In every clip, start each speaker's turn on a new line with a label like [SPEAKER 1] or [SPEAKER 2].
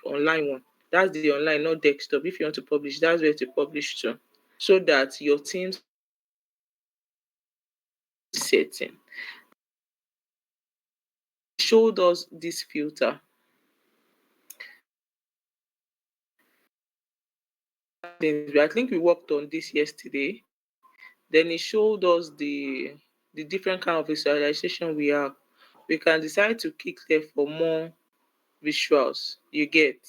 [SPEAKER 1] online one. That's the online, not desktop. If you want to publish, that's where to publish to, so that your team's setting showed us this filter. I think we worked on this yesterday. Then it showed us the different kind of visualization we have. We can decide to click there for more visuals. You get,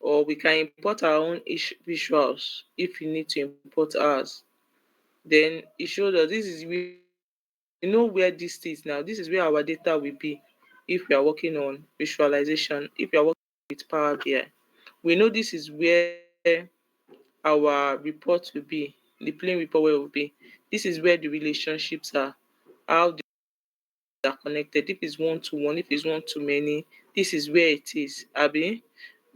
[SPEAKER 1] or we can import our own visuals if you need to import ours. Then it showed us this is we know where this is now. This is where our data will be if we are working on visualization. If we are working with Power BI, we know this is where our report will be, the plain report where it will be. This is where the relationships are, how they are connected. If it's one to one, if it's one to many, this is where it is. Abby.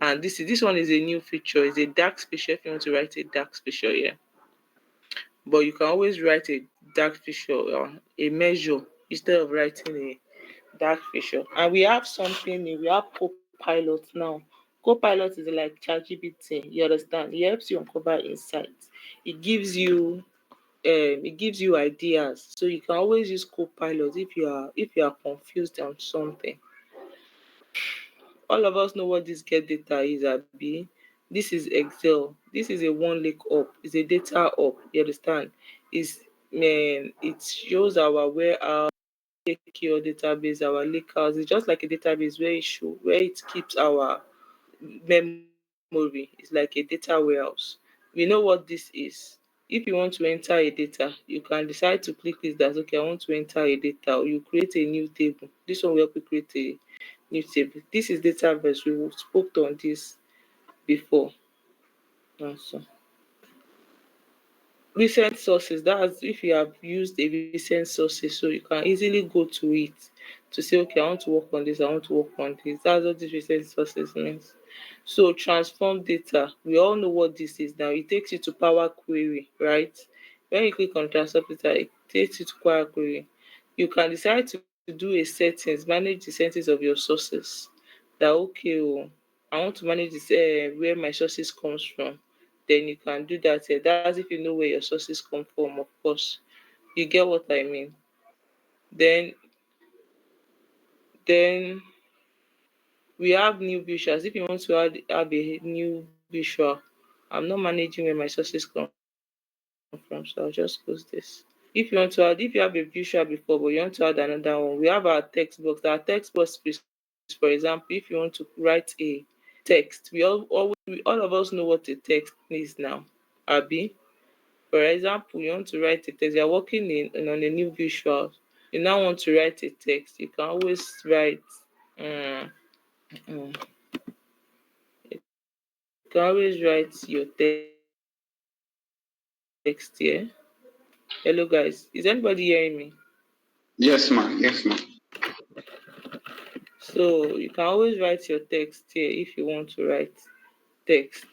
[SPEAKER 1] And this one is a new feature. It's a dark special if you want to write a dark special here. But you can always write a dark feature or a measure instead of writing a dark feature. And we have something new. We have Copilot now. Copilot is like ChatGPT. You understand? It helps you uncover insights. It gives you ideas. So you can always use Copilot if you are confused on something. All of us know what this get data is, Abi. This is Excel. This is a one lake up. It's a data up. You understand? It shows our warehouse, secure database, our lake house. It's just like a database where it keeps our memory. It's like a data warehouse. We know what this is. If you want to enter a data, you can decide to click this that okay, I want to enter a data, or you create a new table. This one will help you create a new table. This is Dataverse. We spoke on this before. Also. Recent sources, that's if you have used a recent sources, so you can easily go to it to say, okay, I want to work on this, I want to work on this. That's what these recent sources means. So transform data, we all know what this is now. It takes you to Power Query, right? When you click on transform data, it takes you to Power Query. You can decide to do a settings, manage the settings of your sources. That okay, oh, I want to manage this where my sources comes from. Then you can do that. That's if you know where your sources come from, of course. You get what I mean. Then then we have new visuals. If you want to add a new visual, I'm not managing where my sources come from, so I'll just close this. If you have a visual before, but you want to add another one, we have our text box. Our text box is, for example, if you want to write a text, we all of us know what a text is now. Abi, for example, you want to write a text, you're working on a new visual, you now want to write a text, you can always write, um, um, you can always write your text here. Hello, guys. Is anybody hearing me?
[SPEAKER 2] Yes, ma. Yes, ma.
[SPEAKER 1] So you can always write your text here if you want to write text.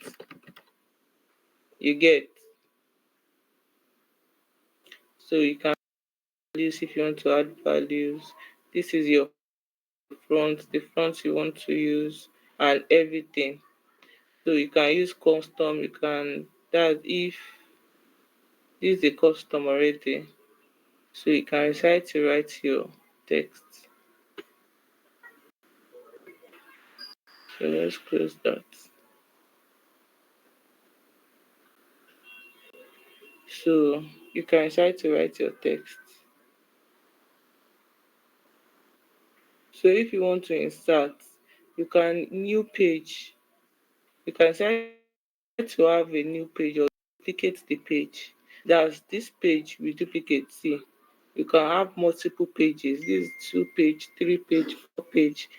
[SPEAKER 1] You get. So you can use if you want to add values. This is your front, the front you want to use, and everything. So you can use custom, you can that if this is a custom already. So you can decide to write your text. So let's close that. So you can decide to write your text. So if you want to insert, you can new page. You can decide to have a new page or duplicate the page. That's this page we duplicate. See, you can have multiple pages. This is 2 page, 3 page, 4 page,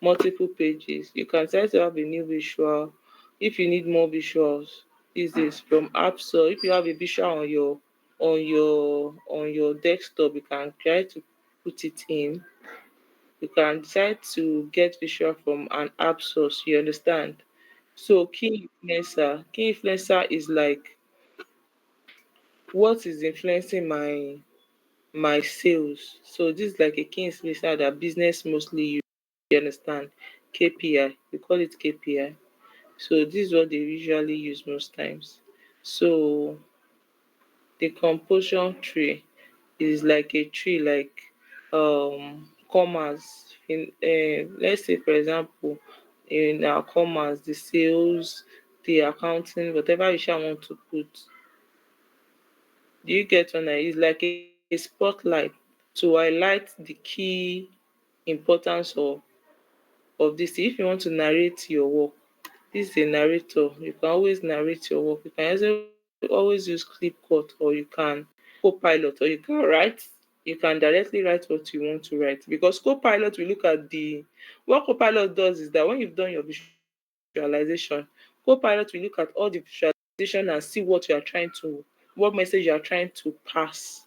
[SPEAKER 1] multiple pages. You can decide to have a new visual. If you need more visuals, this is from app. So if you have a visual on your desktop, you can try to put it in. You can decide to get visual from an app source. You understand? So key influencer is like what is influencing my sales. So this is like a key influencer that business mostly use. You understand? KPI. We call it KPI. So this is what they usually use most times. So the composition tree is like a tree, like commas. In let's say for example, in our commas, the sales, the accounting, whatever you shall want to put. Do you get one? It's like a spotlight to highlight the key importance of this. If you want to narrate your work, this is a narrator. You can always narrate your work. You can also always use ClipCut, or you can Copilot, or you can write. You can directly write what you want to write, because Copilot will look at the what Copilot does is that when you've done your visualization, Copilot will look at all the visualization and see what message you are trying to pass,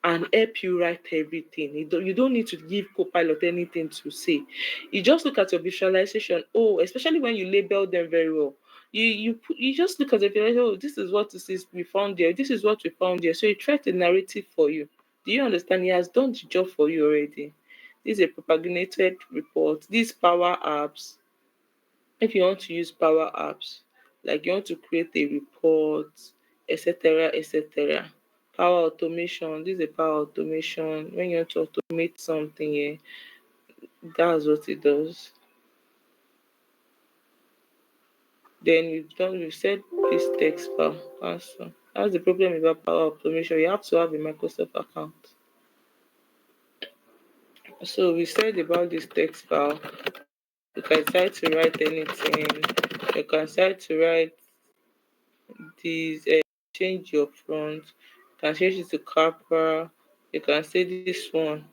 [SPEAKER 1] and help you write everything. You don't need to give Copilot anything to say. You just look at your visualization. Oh, especially when you label them very well. You just look at the visualization. Oh, this is what this is we found there. This is what we found there. So he tried the narrative for you. Do you understand? He has done the job for you already. This is a propagated report. These power apps, if you want to use power apps, like you want to create a report, etc., etc. Power automation. This is a power automation. When you want to automate something, yeah, that's what it does. Then we've said this text file cancel. That's the problem about power automation. You have to have a Microsoft account. So we said about this text file. You can decide to write anything. You can decide to write this, change your front. You can change it to Capra. You can say this one,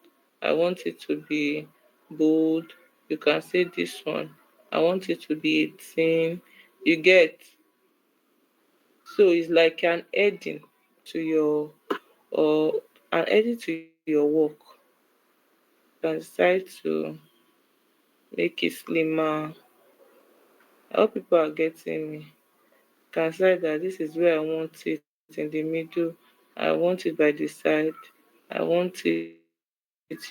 [SPEAKER 1] I want it to be bold. You can say this one, I want it to be 18. You get. So it's like an heading to your, or an edit to your work. You can decide to make it slimmer. I hope people are getting me. You can decide that this is where I want it in the middle. I want it by the side. I want it.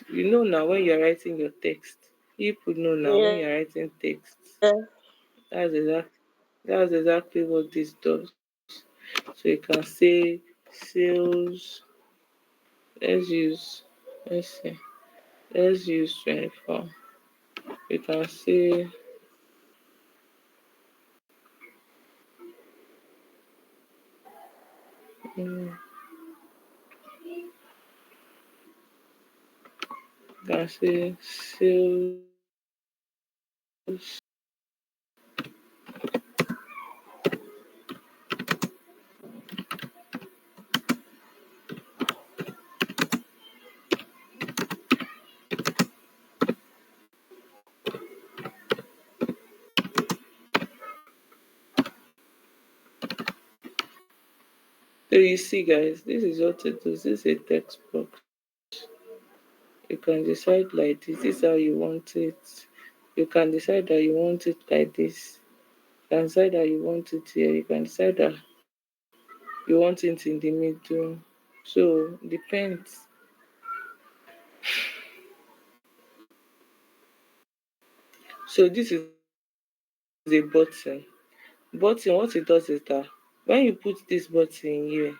[SPEAKER 1] Now when you're writing your text. People know now when you're
[SPEAKER 3] Yeah.
[SPEAKER 1] writing text. That's exactly that's exactly what this does. So you can say sales. Let's use let's see let's use 24. You can say mm, you can say sales. So you see guys, this is what it does. This is a text box. You can decide like this is how you want it. You can decide that you want it like this. You can decide that you want it here. You can decide that you want it in the middle. So depends. So this is a button. Button, what it does is that when you put this button here,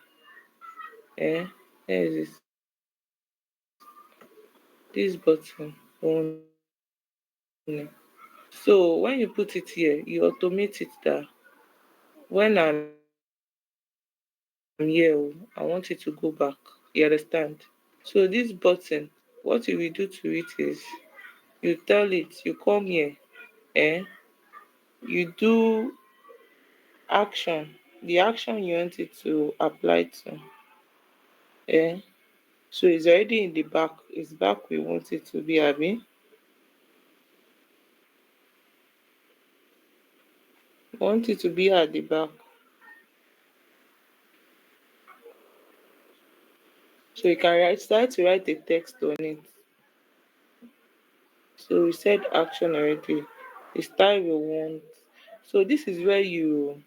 [SPEAKER 1] eh, here is this button warning. So when you put it here, you automate it that when I'm here, oh, I want it to go back. You understand? So this button, what you will do to it is you tell it, you come here, eh? You do action, the action you want it to apply to, eh? So it's already in the back. It's back we want it to be, Abby. We want it to be at the back. So you can start to write the text on it. So we said action already. The style we want. So this is where you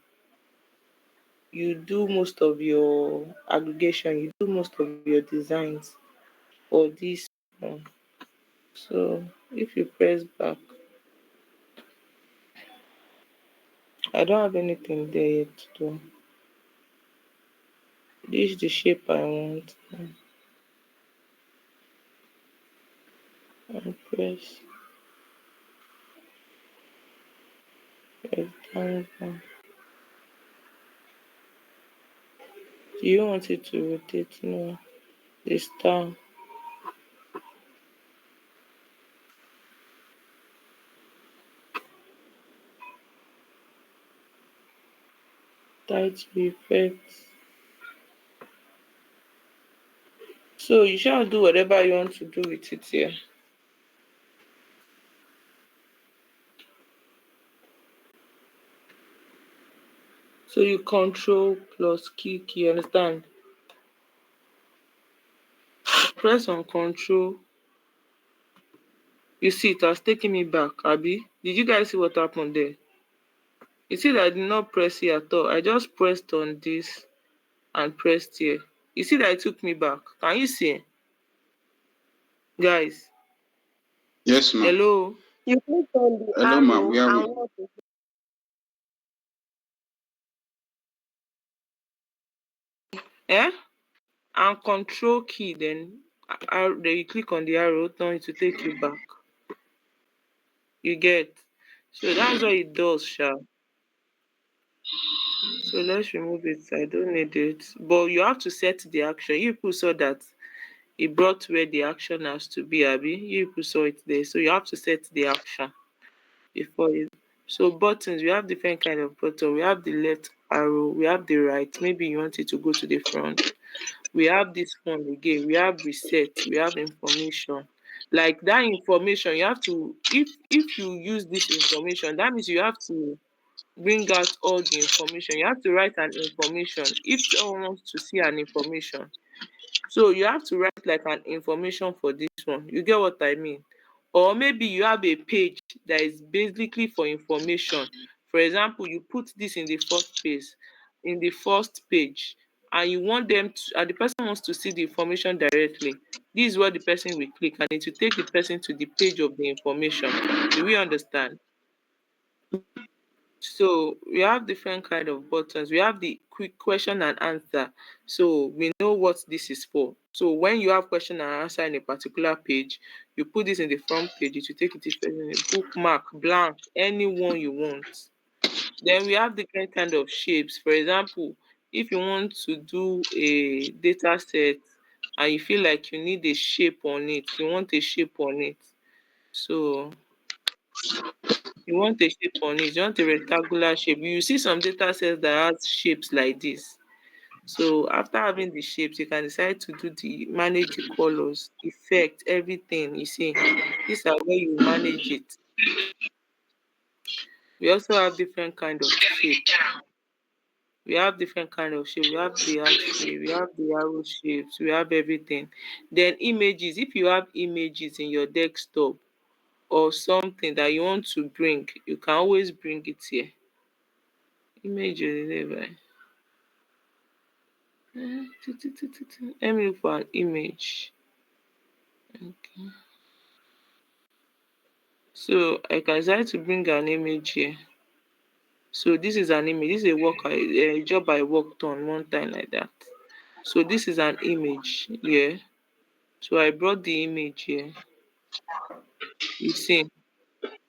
[SPEAKER 1] do most of your aggregation. You do most of your designs for this one. So if you press back, I don't have anything there yet though. This is the shape I want. And press rectangle. Do you want it to rotate? No. The star. Tight effects. So you shall do whatever you want to do with it here. So you control plus kick, you understand? Press on control. You see it has taken me back, Abby. Did you guys see what happened there? You see that I did not press here at all. I just pressed on this and pressed here. You see that it took me back. Can you see? Guys,
[SPEAKER 2] Yes, ma.
[SPEAKER 1] hello? You click on the
[SPEAKER 2] Hello, ma.
[SPEAKER 1] arrow
[SPEAKER 2] We are
[SPEAKER 1] and
[SPEAKER 2] with.
[SPEAKER 1] what is it? Eh? And control key, then you click on the arrow, then it will take you back. You get? So that's what it does, Sha. So let's remove it. I don't need it. But you have to set the action. You people saw that it brought where the action has to be, Abby. You people saw it there. So you have to set the action before you. So buttons, we have different kind of button. We have the left arrow, we have the right. Maybe you want it to go to the front. We have this one again. We have reset. We have information. Like that information, you have to if you use this information, that means you have to bring out all the information. You have to write an information. If someone wants to see an information, so you have to write like an information for this one. You get what I mean? Or maybe you have a page that is basically for information. For example, you put this in the first page, and you want them to, and the person wants to see the information directly. This is what the person will click, and it will take the person to the page of the information. Do we understand? So we have different kind of buttons. We have the quick question and answer. So we know what this is for. So when you have question and answer in a particular page, you put this in the front page, it will take it to a bookmark, blank, anyone you want. Then we have different kind of shapes. For example, if you want to do a data set and you feel like you need a shape on it, you want a shape on it. So you want a shape on it, you want a rectangular shape. You see some data sets that has shapes like this. So after having the shapes, you can decide to do the manage the colors, effect, everything. You see, these are where you manage it. We also have different kind of shape. We have different kind of shape. We have the heart shape, we have the arrow shapes, we have everything. Then images. If you have images in your desktop or something that you want to bring, you can always bring it here. Images. Let me look for an image. Okay. So I can decide to bring an image here. So this is an image. This is a job I worked on one time like that. So this is an image here. So I brought the image here. You see,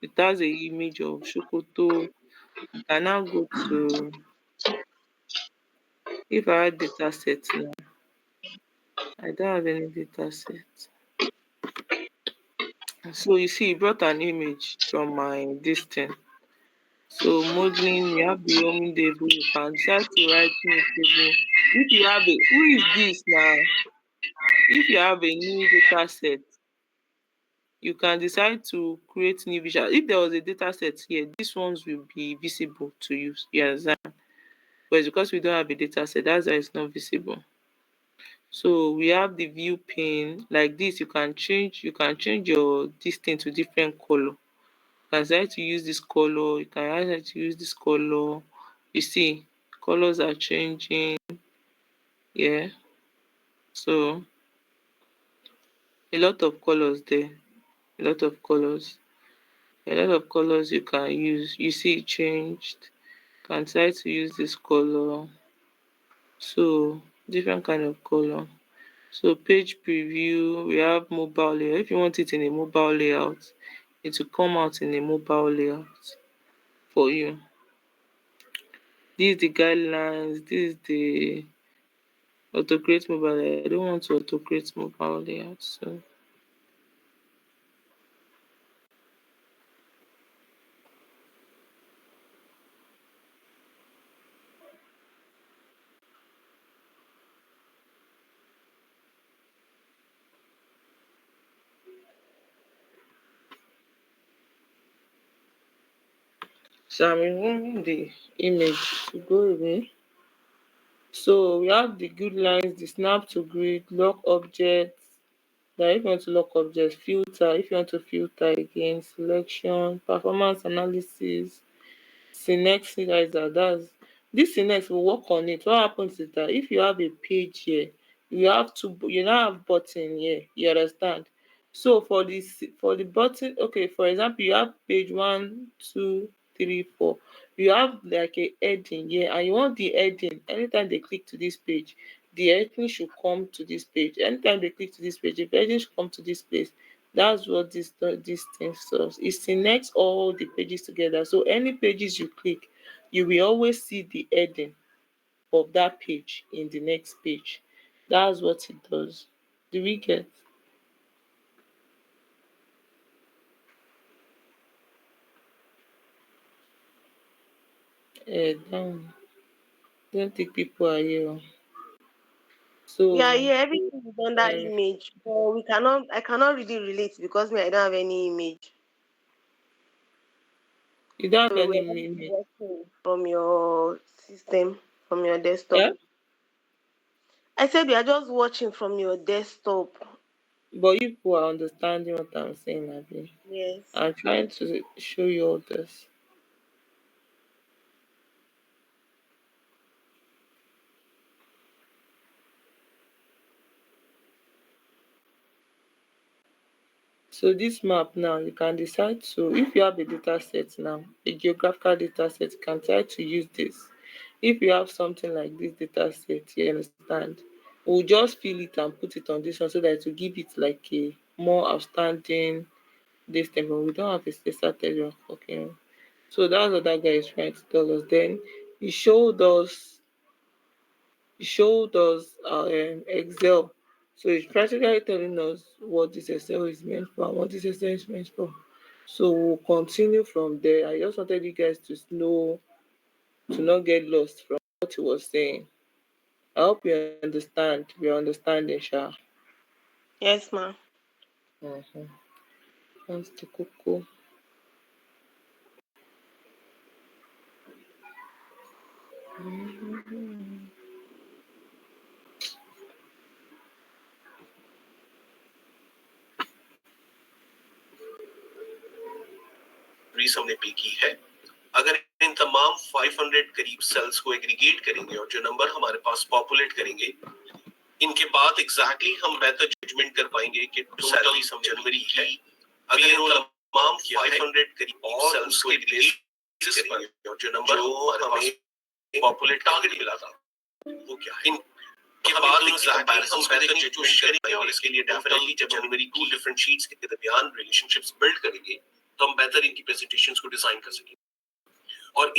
[SPEAKER 1] it has a image of Shokoto. I can now go to if I had data set now. I don't have any data set. So you see, it brought an image from my this thing. So modeling, you have the home table, you can decide to write new table. If you have a who is this now? If you have a new data set, you can decide to create new visual. If there was a data set here, these ones will be visible to you. You understand? But it's because we don't have a data set, that's why it's not visible. So we have the view pane like this. You can change your this thing to different color. You can decide to use this color, you can decide to use this color. You see, colors are changing. Yeah. So a lot of colors there. A lot of colors. A lot of colors you can use. You see it changed. can decide to use this color. So different kind of color. So page preview, we have mobile layout. If you want it in a mobile layout, it will come out in a mobile layout for you. This is the guidelines. This is the auto-create mobile layout. I don't want to auto-create mobile layout. So I'm removing the image to go away. So we have the guidelines, the snap to grid, lock objects. That if you want to lock objects, filter. If you want to filter again, selection, performance analysis, Synexinizer. That's this Synex will work on it. What happens is that if you have a page here, you now have button here. You understand? So for the button, okay, for example, you have page 1, 2, 3, 4. You have like a heading here, and you want the heading. Anytime they click to this page, the heading should come to this page. Anytime they click to this page, the heading should come to this place. That's what this thing does. It connects all the pages together. So any pages you click, you will always see the heading of that page in the next page. That's what it does. Do we get? Down. Don't think people are here.
[SPEAKER 3] Yeah,
[SPEAKER 1] So
[SPEAKER 3] yeah, everything is under image. But I cannot really relate because me, I don't have any image.
[SPEAKER 1] you don't have
[SPEAKER 3] So
[SPEAKER 1] any
[SPEAKER 3] we're just
[SPEAKER 1] meaning.
[SPEAKER 3] watching from your system, from your desktop.
[SPEAKER 1] Yeah?
[SPEAKER 3] I said we are just watching from your desktop.
[SPEAKER 1] But you people are understanding what I'm saying, Abby.
[SPEAKER 3] Yes.
[SPEAKER 1] I'm trying to show you all this. So this map now, you can decide to, if you have a data set now, a geographical data set, you can try to use this. If you have something like this data set, you understand, we'll just fill it and put it on this one so that it will give it like a more outstanding this thing, but we don't have a strategy. Okay. So that's what that guy is trying to tell us. Then he showed us Excel. So it's practically telling us what this Excel is meant for and what this Excel is meant for. So we'll continue from there. I just wanted you guys to know, to not get lost from what he was saying. I hope you understand. You're understanding, Sha.
[SPEAKER 3] Yes, ma'am.
[SPEAKER 1] Mm-hmm. That's the cocoa. Mm-hmm.
[SPEAKER 4] हमने पे की है अगर इन तमाम 500 करीब sales को aggregate करेंगे और जो नंबर हमारे पास पॉपुलेट करेंगे इनके बाद एग्जैक्टली हम बेहतर जजमेंट कर पाएंगे कि टोटल जनवरी है अगर इन तमाम 500 करीब सेल्स को एग्रीगेट करेंगे और जो नंबर हमारे पास पॉपुलेट टारगेट मिला था वो क्या है के बाद एग्जैक्टली हम बेहतर जजमेंट करेंगे और इसके लिए डेफिनेटली जब जनवरी की डिफरेंट शीट्स के दरमियान रिलेशनशिप्स बिल्ड करेंगे तो हम बेहतर इनकी प्रेजेंटेशंस को डिजाइन कर सकेंगे और